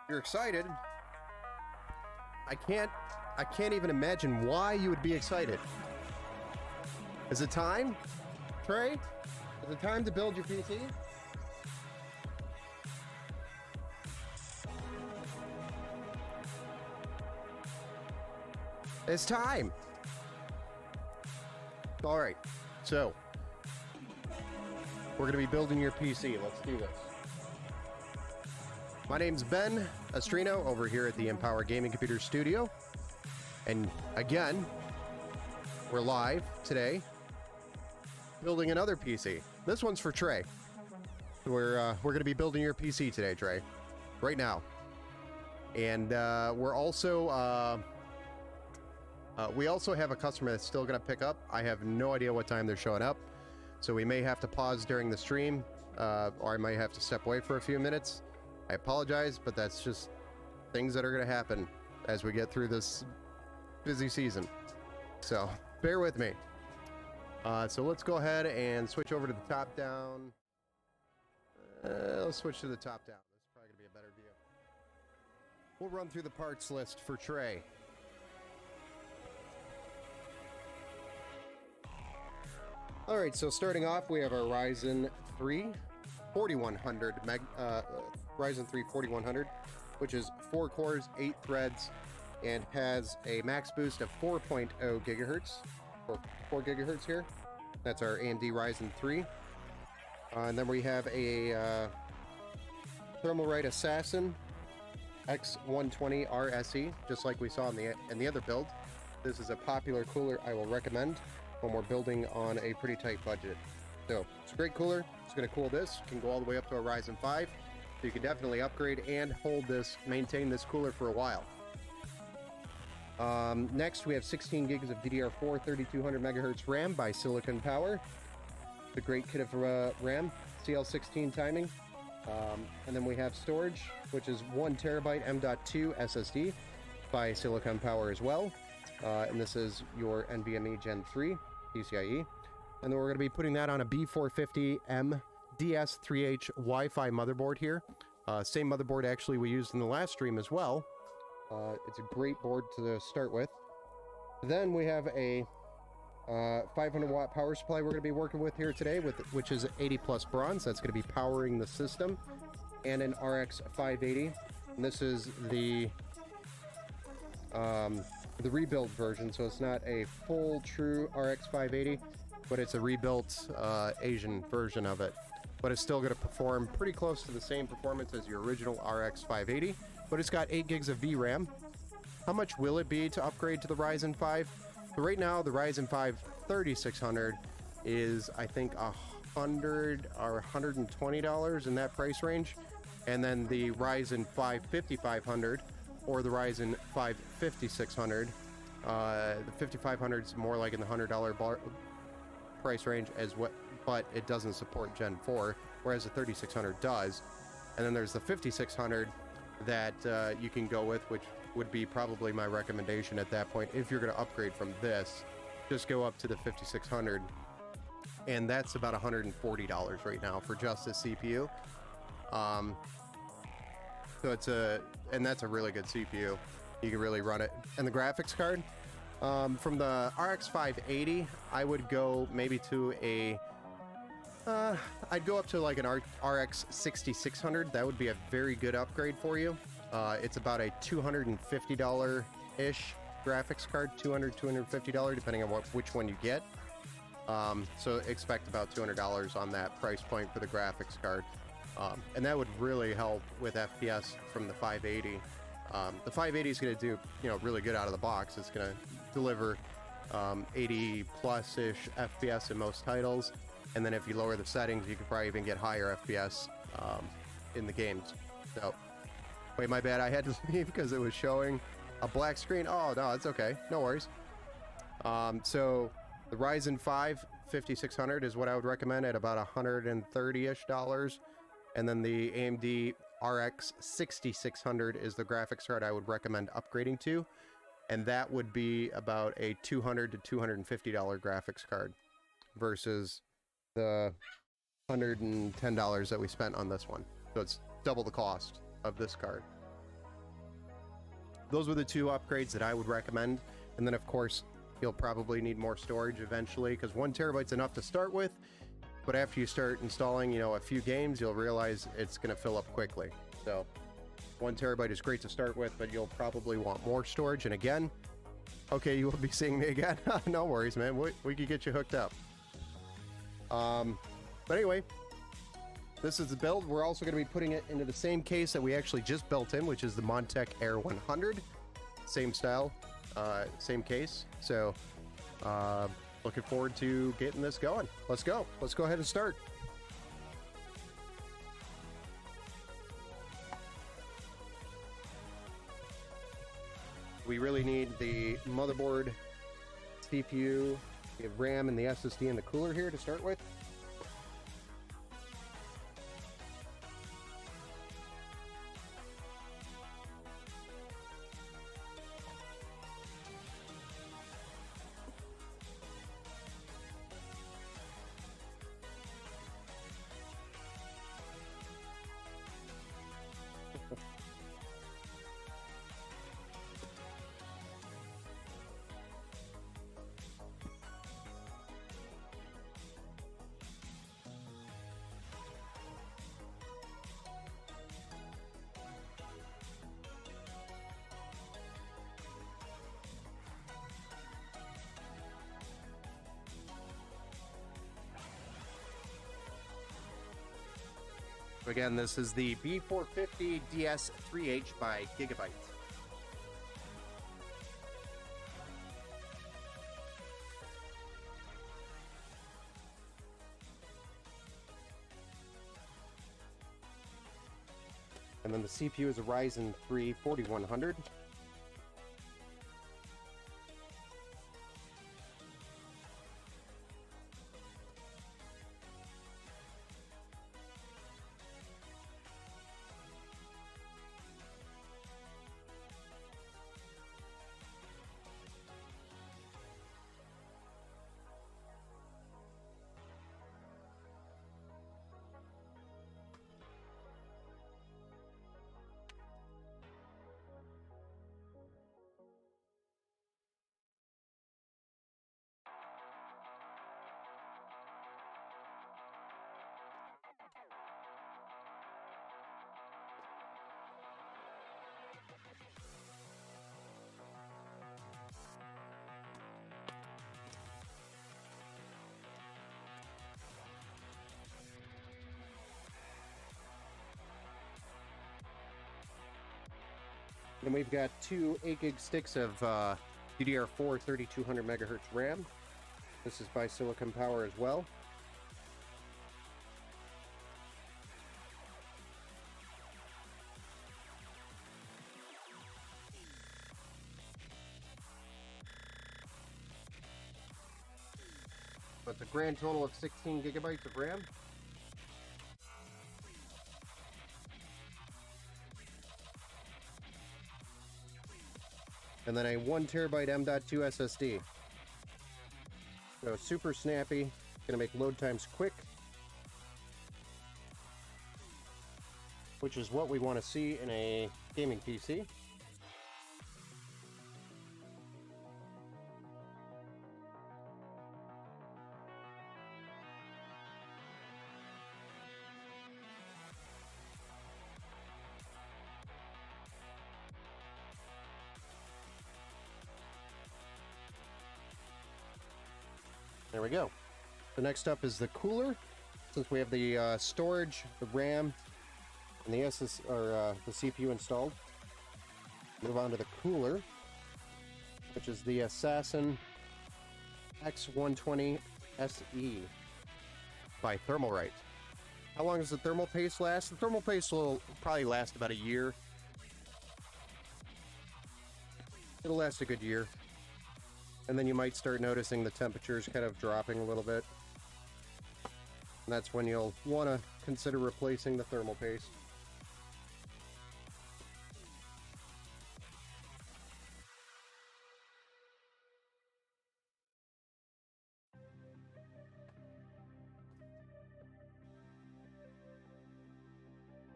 You're excited. I can't even imagine why you would be excited. Is it time, Trey? Is it time to build your PC? It's time. All right, so we're gonna be building your PC. Let's do this. My name's Ben Estrino over here at the Empower Gaming Computer Studio. And again, we're live today building another PC. This one's for Trey. We're going to be building your PC today, Trey, right now. And we're also we also have a customer that's still going to pick up. I have no idea what time they're showing up, so we may have to pause during the stream, or I might have to step away for a few minutes. I apologize, but that's just things that are going to happen as we get through this busy season. So bear with me. So let's go ahead and switch over to the top down. Let's switch to the top down. This is probably going to be a better view. We'll run through the parts list for Trey. All right, so starting off, we have our Ryzen 3 4100 Ryzen 3 4100, which is 4 cores, 8 threads, and has a max boost of 4.0 gigahertz, or 4 gigahertz here. That's our AMD Ryzen 3. And then we have a Thermalright Assassin X120 RSE, just like we saw in the other build. This is a popular cooler I will recommend when we're building on a pretty tight budget. So it's a great cooler. It's going to cool this. It can go all the way up to a Ryzen 5. So you can definitely upgrade and maintain this cooler for a while. Next, we have 16 gigs of DDR4 3200 megahertz RAM by Silicon Power. The great kit of RAM, CL16 timing. And then we have storage, which is 1 terabyte M.2 SSD by Silicon Power as well. And this is your NVMe Gen 3 PCIe. And then we're going to be putting that on a B450M DS3H Wi-Fi motherboard here. Same motherboard actually we used in the last stream as well. It's a great board to start with. Then we have a 500 watt power supply we're going to be working with here today, which is 80 plus bronze. That's going to be powering the system, and an RX 580. And this is the rebuilt version, so it's not a full true RX 580, but it's a rebuilt Asian version of it. But it's still going to perform pretty close to the same performance as your original RX 580, but it's got 8 gigs of VRAM. How much will it be to upgrade to the Ryzen 5? So right now, the Ryzen 5 3600 is, I think, $100 or $120 in that price range. And then the Ryzen 5 5500 or the Ryzen 5 5600, the 5500 is more like in the $100 price range but it doesn't support Gen 4, whereas the 3600 does. And then there's the 5600 that you can go with, which would be probably my recommendation at that point. If you're going to upgrade from this, just go up to the 5600, and that's about $140 right now for just this CPU. So that's a really good CPU. You can really run it. And the graphics card, from the RX 580, I would go maybe to a I'd go up to like an RX 6600. That would be a very good upgrade for you. It's about a $250-ish graphics card, $250, depending on which one you get. So expect about $200 on that price point for the graphics card. And that would really help with FPS from the 580. The 580 is going to do, really good out of the box. It's going to deliver 80 plus-ish FPS in most titles. And then if you lower the settings, you could probably even get higher FPS in the games. So, wait, my bad. I had to leave because it was showing a black screen. Oh, no, it's okay. No worries. So the Ryzen 5 5600 is what I would recommend at about $130-ish. And then the AMD RX 6600 is the graphics card I would recommend upgrading to. And that would be about a $200 to $250 graphics card versus the $110 that we spent on this one. So it's double the cost of this card. those were the two upgrades that I would recommend. And then, of course, you'll probably need more storage eventually, because 1 terabyte's enough to start with. But after you start installing, you know, a few games, you'll realize it's going to fill up quickly. So 1 terabyte is great to start with, but you'll probably want more storage. And again, okay, you will be seeing me again. No worries, man. We could get you hooked up. But anyway, this is the build. We're also going to be putting it into the same case that we actually just built in, which is the Montech Air 100. Same style, same case. So, looking forward to getting this going. Let's go. Let's go ahead and start. We really need the motherboard, CPU, the RAM, and the SSD and the cooler here to start with. Again, this is the B450 DS3H by Gigabyte. And then the CPU is a Ryzen 3 4100. Then we've got two 8 gig sticks of DDR4 3200 megahertz RAM. This is by Silicon Power as well. So it's a grand total of 16 gigabytes of RAM. And then a 1 terabyte M.2 SSD. So super snappy, gonna make load times quick, which is what we want to see in a gaming PC. There we go. So next up is the cooler. Since we have the storage, the RAM, and the the CPU installed, move on to the cooler, which is the Assassin X120 SE by Thermalright. How long does the thermal paste last? The thermal paste will probably last about a year. It'll last a good year. And then you might start noticing the temperatures kind of dropping a little bit. And that's when you'll want to consider replacing the thermal paste.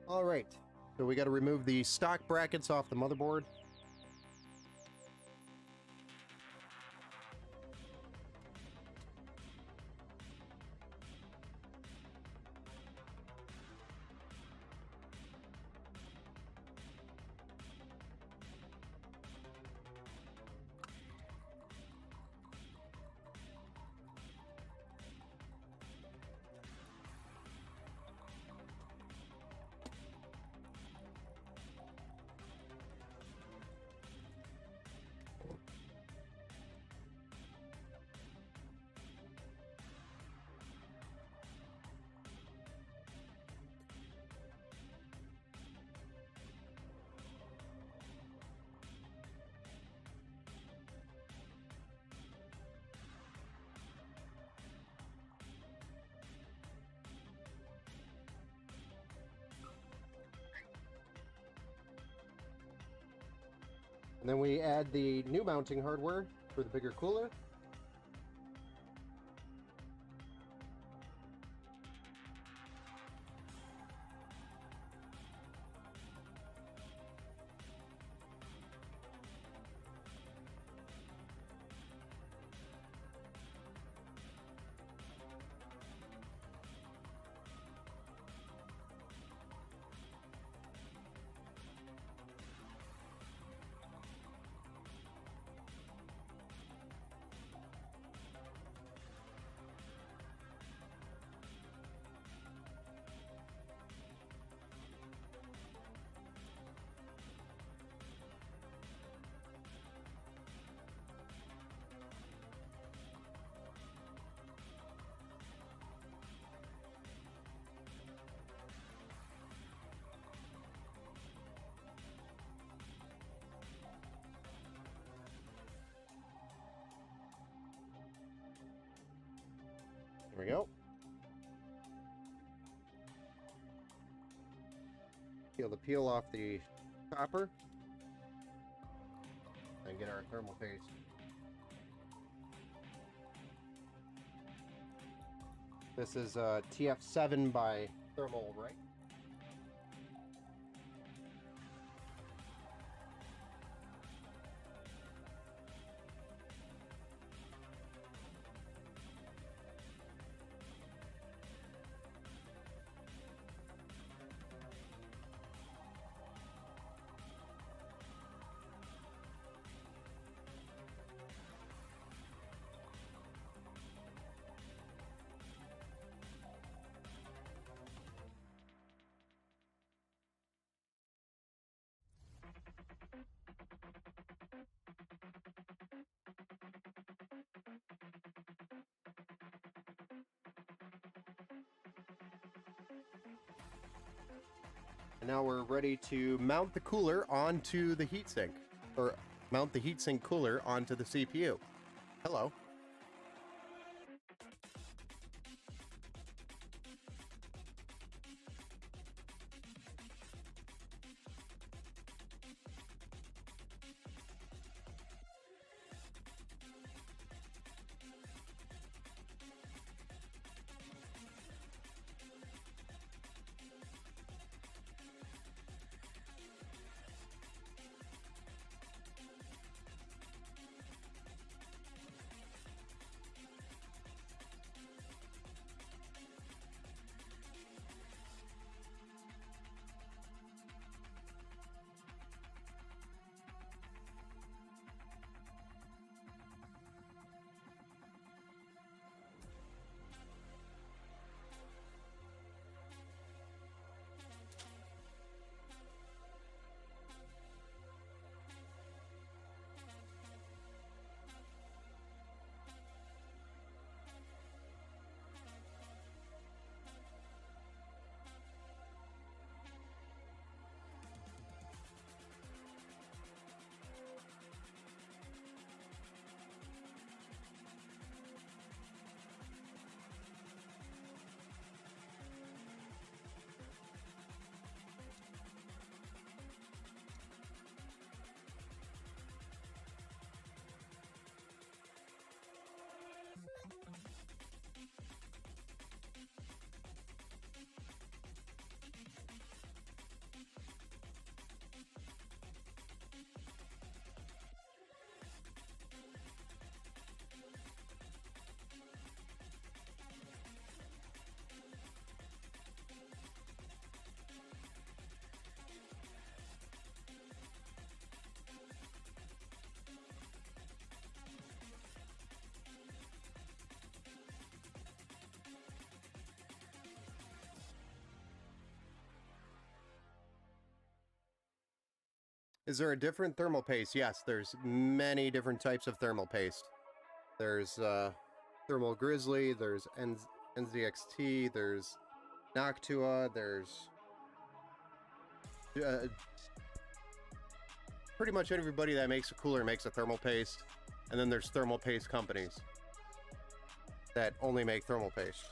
All right, so we got to remove the stock brackets off the motherboard. And then we add the new mounting hardware for the bigger cooler. There we go. Peel off the copper and get our thermal paste. This is TF7 by Thermal, right? And now we're ready to mount the cooler onto the heatsink, or mount the heatsink cooler onto the CPU. Hello. Is there a different thermal paste? Yes, there's many different types of thermal paste. There's Thermal Grizzly, there's NZXT, there's Noctua, there's pretty much everybody that makes a cooler makes a thermal paste, and then there's thermal paste companies that only make thermal paste.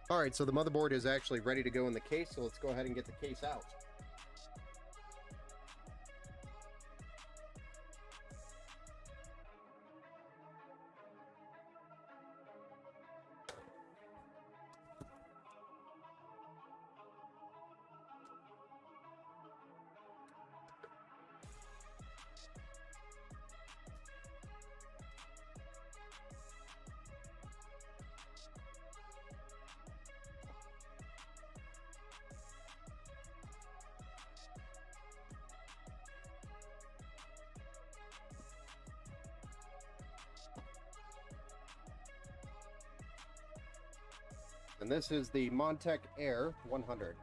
All right, so the motherboard is actually ready to go in the case, so let's go ahead and get the case out. And this is the Montec Air 100.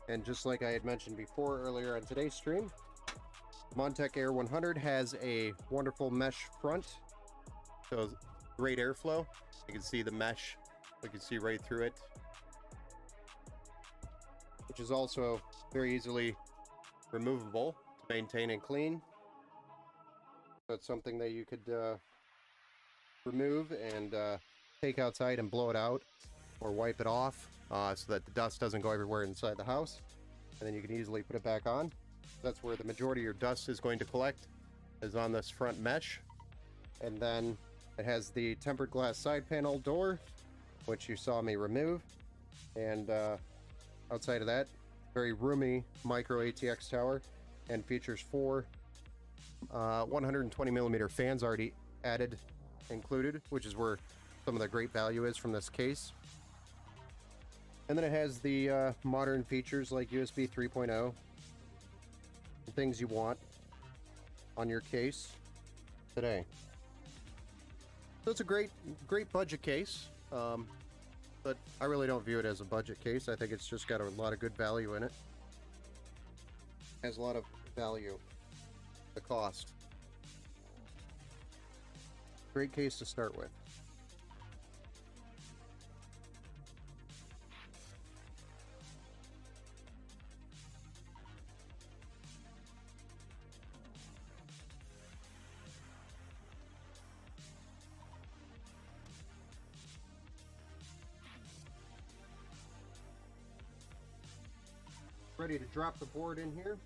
And just like I had mentioned before earlier on today's stream, Montec Air 100 has a wonderful mesh front, so great airflow. You can see the mesh, you can see right through it, which is also very easily removable to maintain and clean. So it's something that you could remove and take outside and blow it out or wipe it off so that the dust doesn't go everywhere inside the house. And then you can easily put it back on. That's where the majority of your dust is going to collect, is on this front mesh. And then it has the tempered glass side panel door, which you saw me remove. And outside of that, very roomy micro ATX tower, and features 4 120 millimeter fans already added, included, which is where some of the great value is from this case. And then it has the modern features like USB 3.0, things you want on your case today. So it's a great budget case, but I really don't view it as a budget case. I think it's just got a lot of good value in it. Has a lot of value. The cost. Great case to start with. Ready to drop the board in here.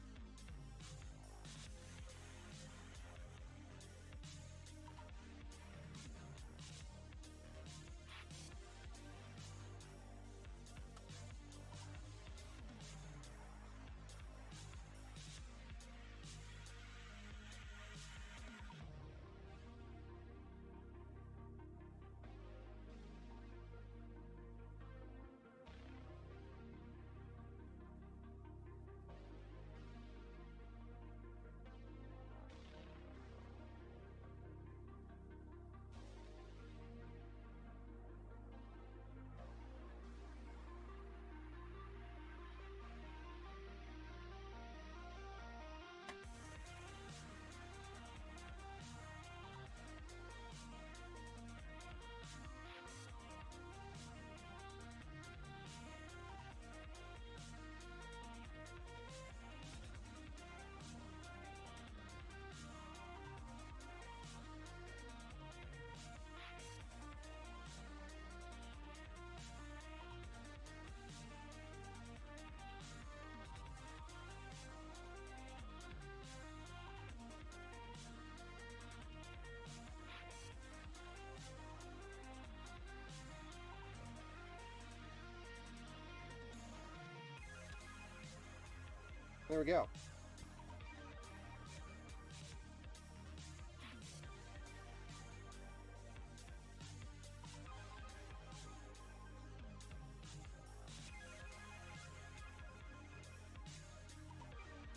There we go.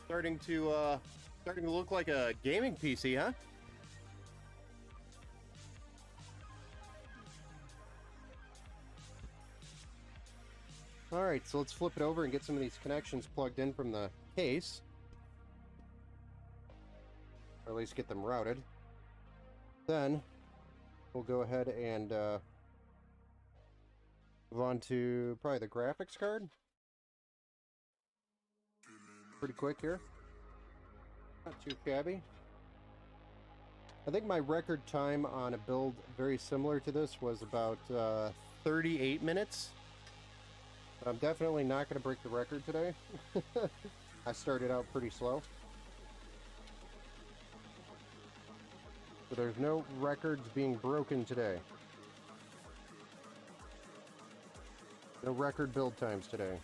Starting to look like a gaming PC, huh? All right, so let's flip it over and get some of these connections plugged in from the case. Or at least get them routed. Then we'll go ahead and move on to probably the graphics card. Pretty quick here. Not too shabby. I think my record time on a build very similar to this was about 38 minutes. I'm definitely not going to break the record today. I started out pretty slow. So there's no records being broken today. No record build times today.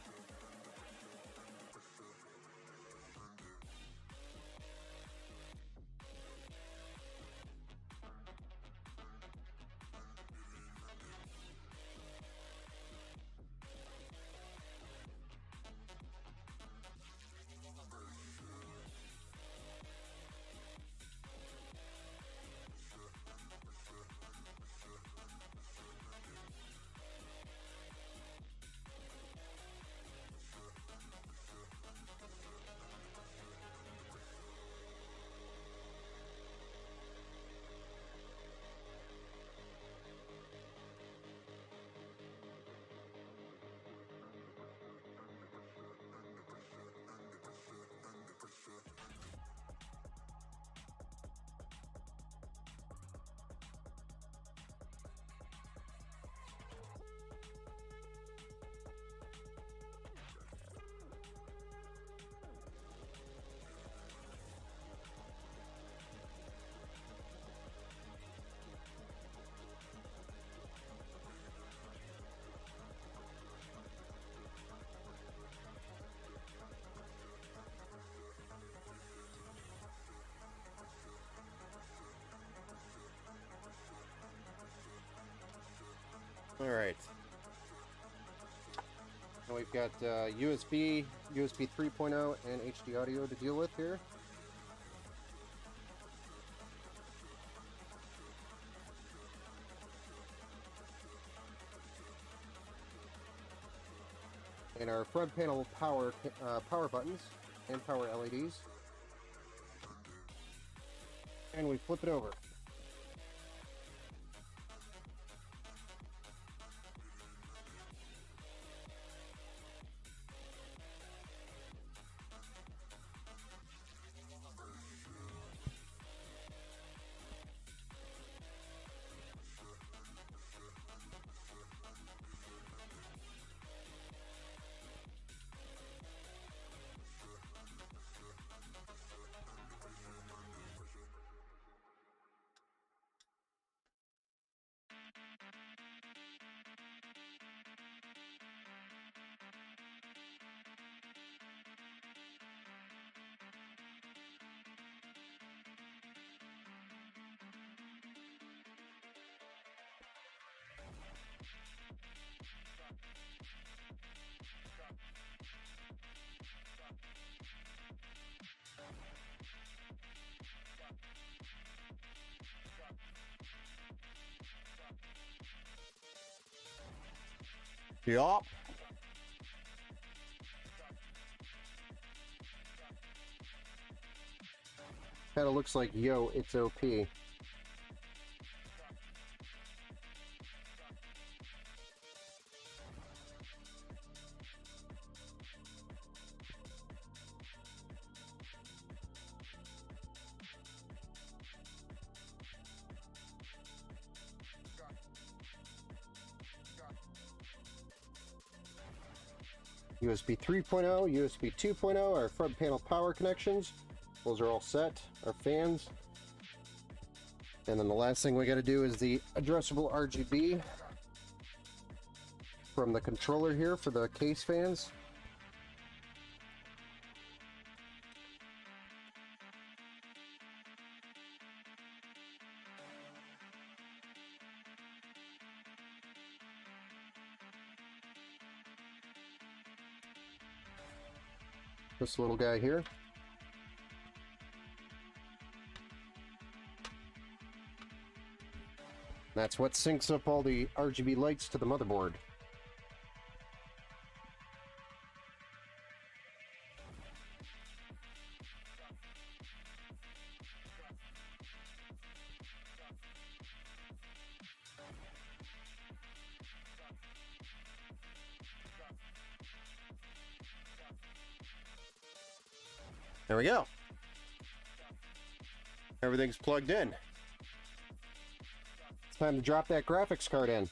All right. Now we've got USB 3.0, and HD audio to deal with here. And our front panel power buttons and power LEDs. And we flip it over. Yup. Kind of looks like yo, it's OP. USB 3.0, USB 2.0, our front panel power connections. Those are all set. Our fans. And then the last thing we got to do is the addressable RGB from the controller here for the case fans. This little guy here. That's what syncs up all the RGB lights to the motherboard. There we go. Everything's plugged in. Time to drop that graphics card in.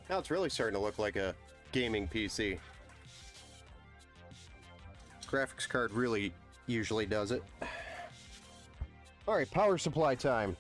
Now it's really starting to look like a gaming PC. Graphics card really usually does it. Alright, power supply time.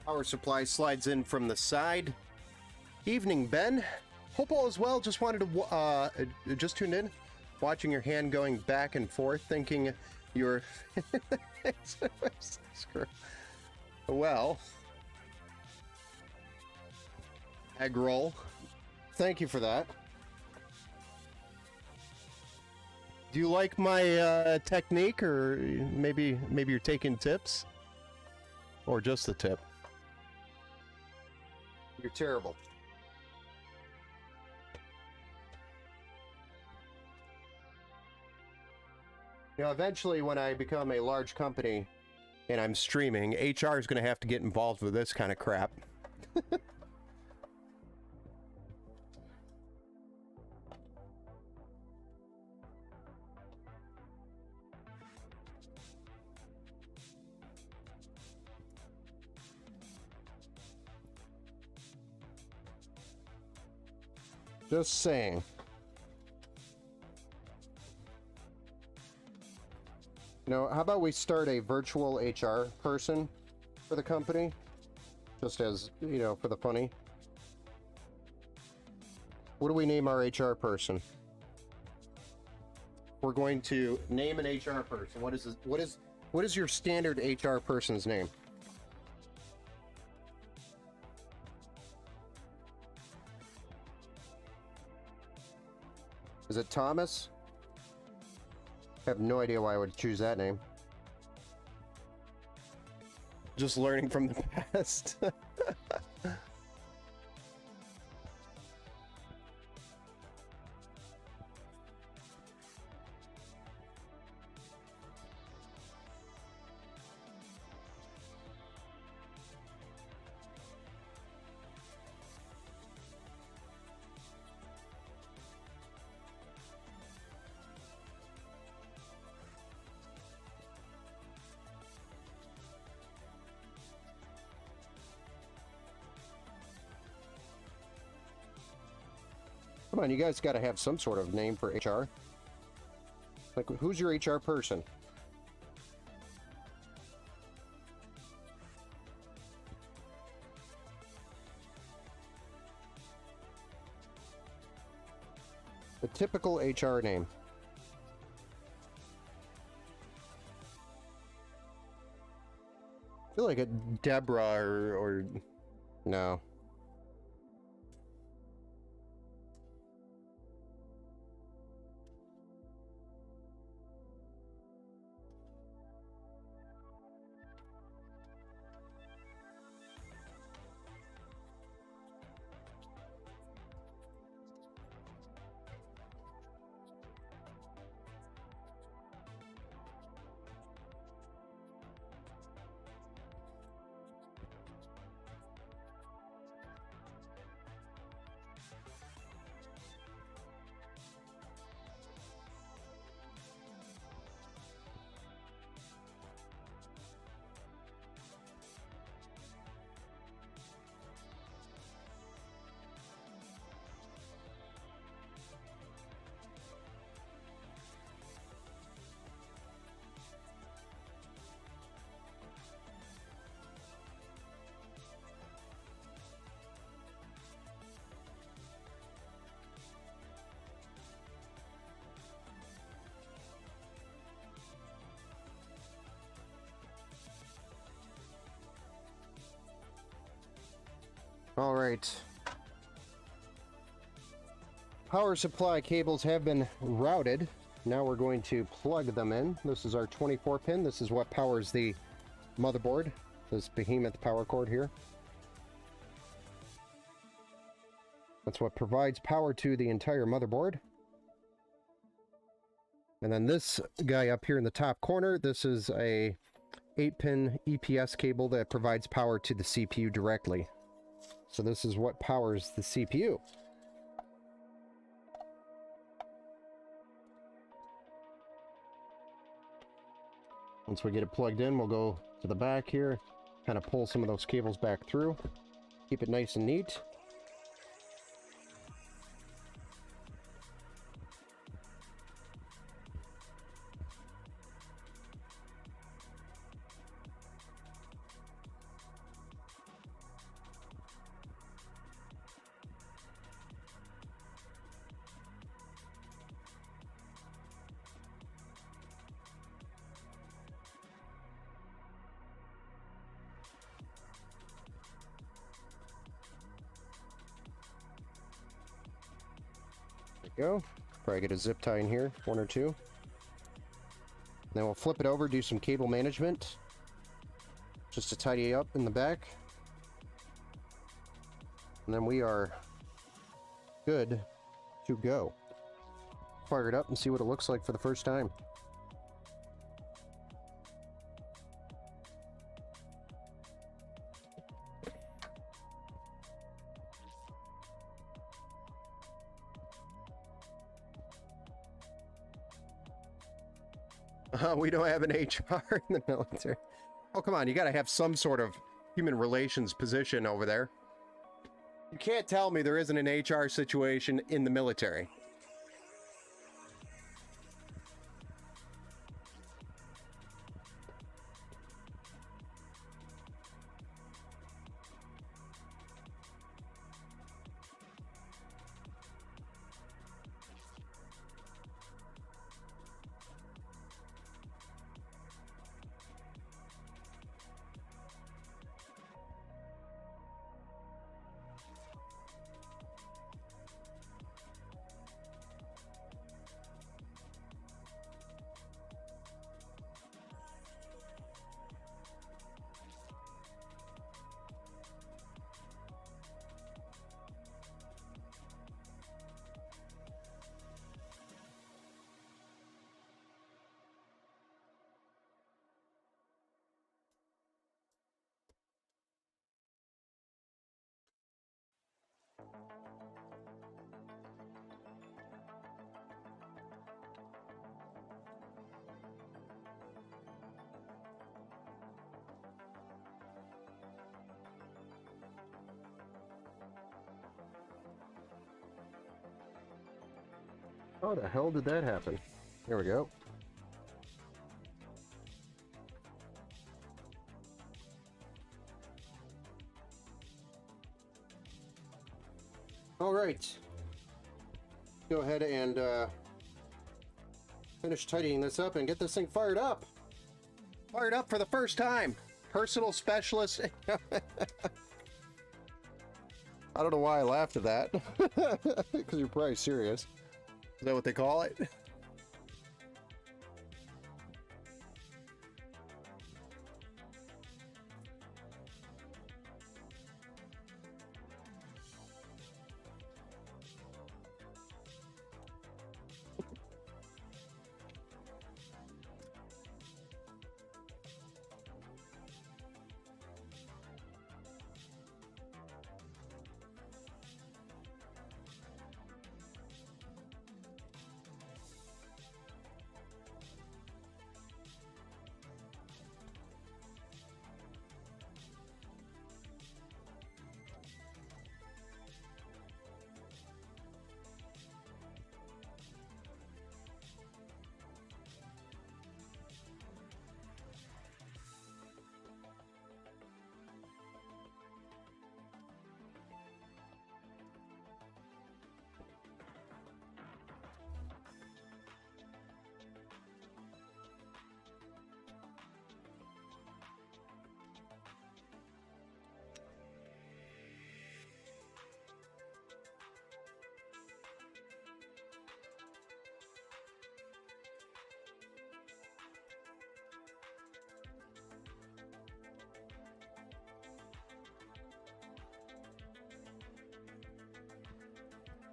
Power supply slides in from the side. Evening, Ben. Hope all is well. Just wanted to just tuned in, watching your hand going back and forth, thinking you're well. Egg roll. Thank you for that. Do you like my technique, or maybe you're taking tips, or just the tip? You're terrible. You know, eventually when I become a large company and I'm streaming, HR is going to have to get involved with this kind of crap. Just saying. You know, how about we start a virtual HR person for the company? Just as, you know, for the funny. What do we name our HR person? We're going to name an HR person. What is your standard HR person's name? Is it Thomas? I have no idea why I would choose that name. Just learning from the past. Come on, you guys got to have some sort of name for HR. Like, who's your HR person? The typical HR name. I feel like a Deborah or no. All right. Power supply cables have been routed. Now we're going to plug them in. This is our 24 pin. This is what powers the motherboard, this behemoth power cord here. That's what provides power to the entire motherboard. And then this guy up here in the top corner, this is a 8-pin EPS cable that provides power to the CPU directly. So this is what powers the CPU. Once we get it plugged in, we'll go to the back here, kind of pull some of those cables back through, keep it nice and neat. Go. Probably get a zip tie in here, one or two. Then we'll flip it over, do some cable management, just to tidy up in the back. And then we are good to go. Fire it up and see what it looks like for the first time. We don't have an HR in the military. Oh, come on. You got to have some sort of human relations position over there. You can't tell me there isn't an HR situation in the military. How the hell did that happen? There we go. All right. go ahead and finish tidying this up and get this thing fired up. Fired up for the first time. Personal specialist. I don't know why I laughed at that. Because you're probably serious. Is that what they call it?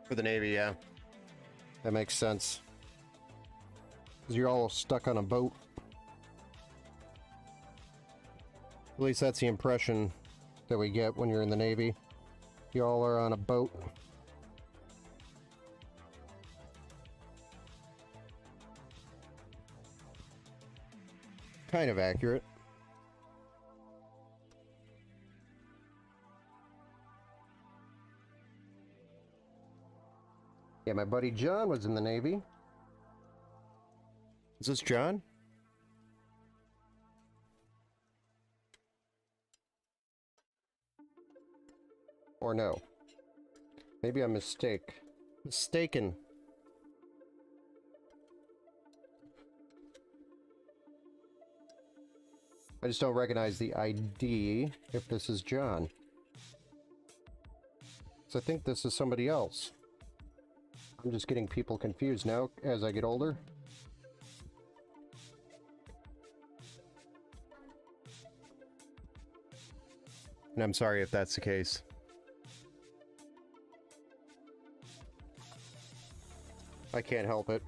For the Navy, yeah. That makes sense. Because you're all stuck on a boat. At least that's the impression that we get when you're in the Navy. You all are on a boat. Kind of accurate. Yeah, my buddy John was in the Navy. Is this John? Or no? Maybe I'm mistaken. I just don't recognize the ID if this is John. So I think this is somebody else. I'm just getting people confused now as I get older. And I'm sorry if that's the case. I can't help it.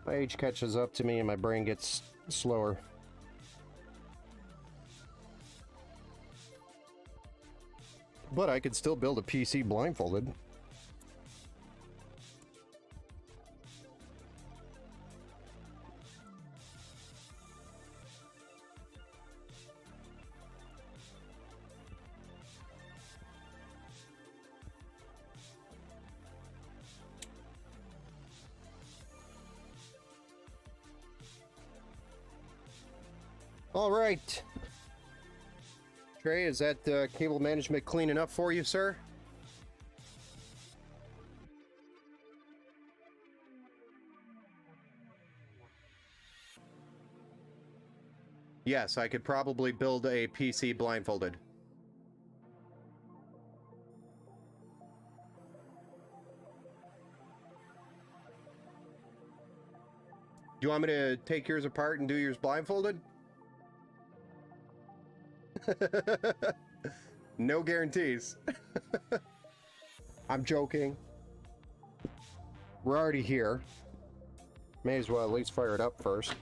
My age catches up to me and my brain gets slower. But I could still build a PC blindfolded. All right. Trey, is that cable management clean enough for you, sir? Yes, I could probably build a PC blindfolded. Do you want me to take yours apart and do yours blindfolded? No guarantees. I'm joking. We're already here. May as well at least fire it up first.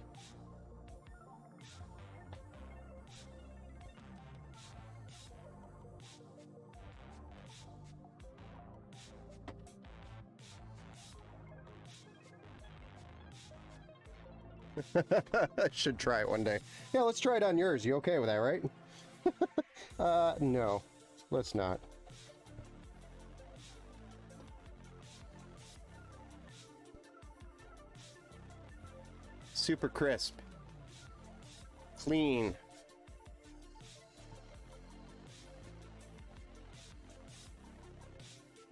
I should try it one day. Yeah, let's try it on yours. You okay with that, right? No, let's not. Super crisp. Clean.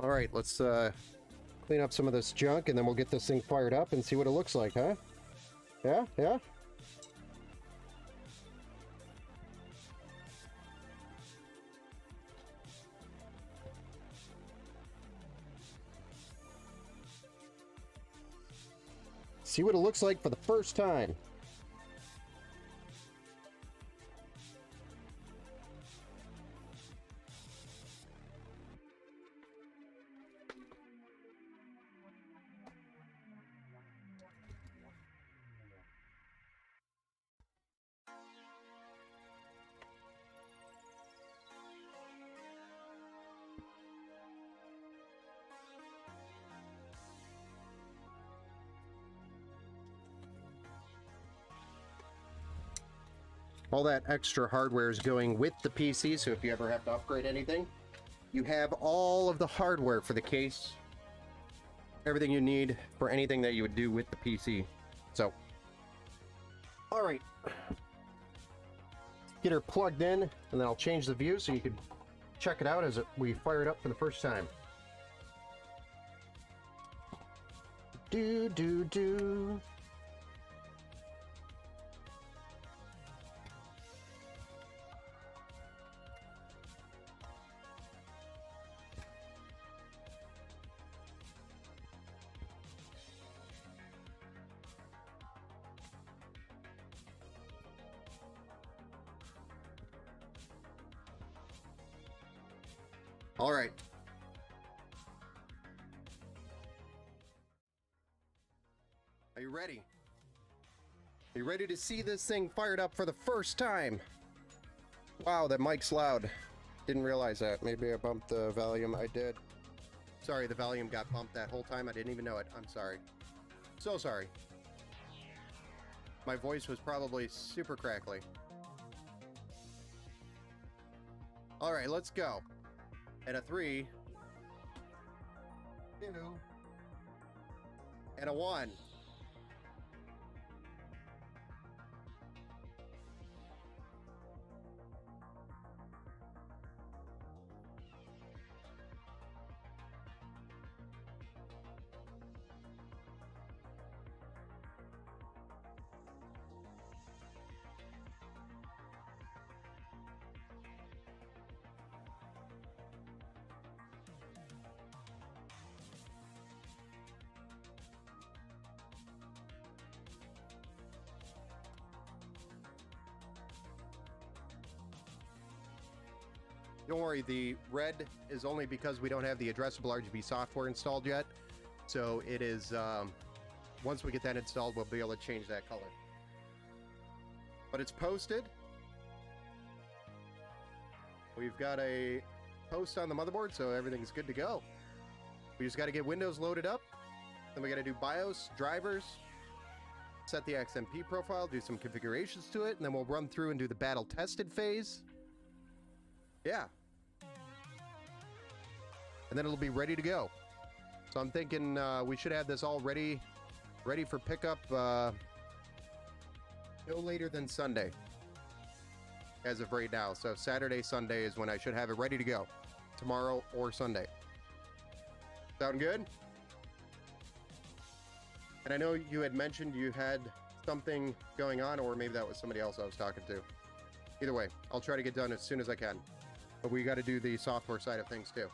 All right, let's clean up some of this junk, and then we'll get this thing fired up and see what it looks like, huh? Yeah, yeah. See what it looks like for the first time. All that extra hardware is going with the PC, so if you ever have to upgrade anything, you have all of the hardware for the case, everything you need for anything that you would do with the PC. So, all right, get her plugged in, and then I'll change the view so you can check it out as we fire it up for the first time. Do. All right. Are you ready? Are you ready to see this thing fired up for the first time? Wow, that mic's loud. Didn't realize that. Maybe I bumped the volume. I did. Sorry, the volume got bumped that whole time. I didn't even know it. I'm sorry. So sorry. My voice was probably super crackly. All right, let's go. And a 3, 2, and a 1. Don't worry, the red is only because we don't have the addressable RGB software installed yet. So it is, once we get that installed, we'll be able to change that color. But it's posted. We've got a post on the motherboard, so everything's good to go. We just got to get Windows loaded up. Then we got to do BIOS, drivers, set the XMP profile, do some configurations to it, and then we'll run through and do the battle tested phase. Yeah. And then it'll be ready to go. So I'm thinking we should have this all ready for pickup no later than Sunday, as of right now. So Saturday, Sunday is when I should have it ready to go. Tomorrow or Sunday. Sound good? And I know you had mentioned you had something going on, or maybe that was somebody else I was talking to. Either way, I'll try to get done as soon as I can. But we got to do the software side of things too.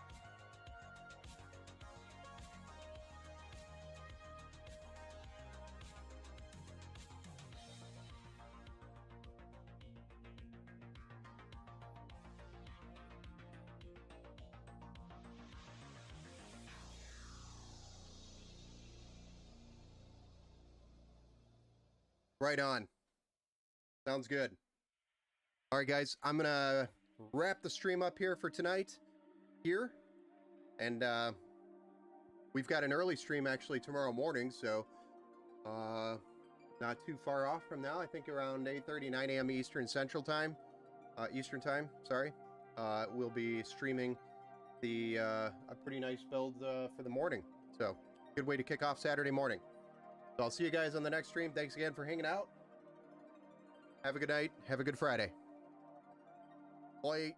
Right on. Sounds good. All right, guys, I'm gonna wrap the stream up here for tonight here, and we've got an early stream actually tomorrow morning, so not too far off from now. I think around 8:30, 9 a.m. Eastern Central Time, Eastern Time, sorry. We'll be streaming the a pretty nice build for the morning, so good way to kick off Saturday morning. So I'll see you guys on the next stream. Thanks again for hanging out. Have a good night. Have a good Friday. Bye.